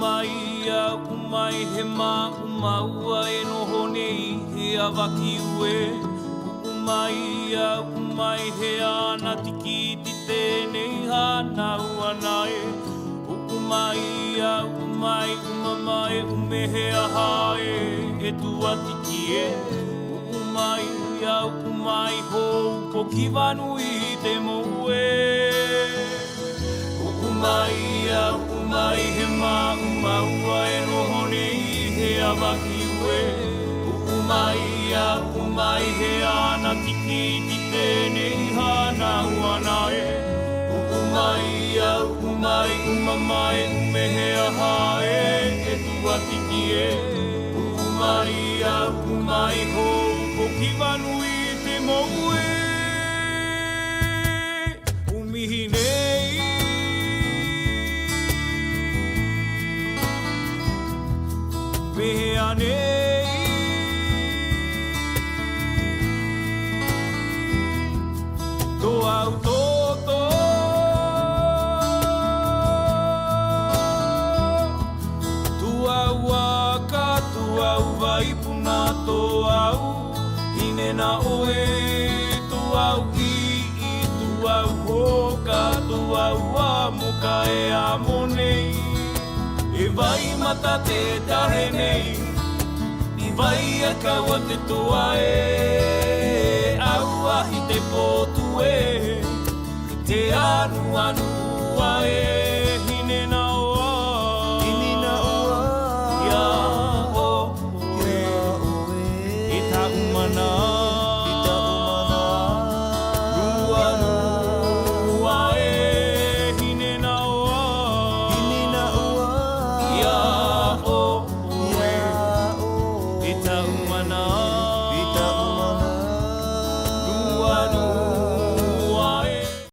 Umai he maua e noho nei he awaki ue. Umai he ana tiki ti tēnei hana uana e. Umai umehe aha e tua tiki e. Umai hou po ki wanui te moue. Umai he maua e noho nei he awaki ue. Umai he ana tiki ti tēnei hana uana e. Umai umehe aha e tua tiki e. Umai hou po ki wanui te moue. Umihi nei Mehea nei Tō au tōtō Tu au aka, tu au waipuna tō au Hine na oe, tu au ii, tu au hoka Tu au amuka e amo nei E vai mata te tahe nei I vai e kaua te toa e Au ahi te pōtu e Te anu anua e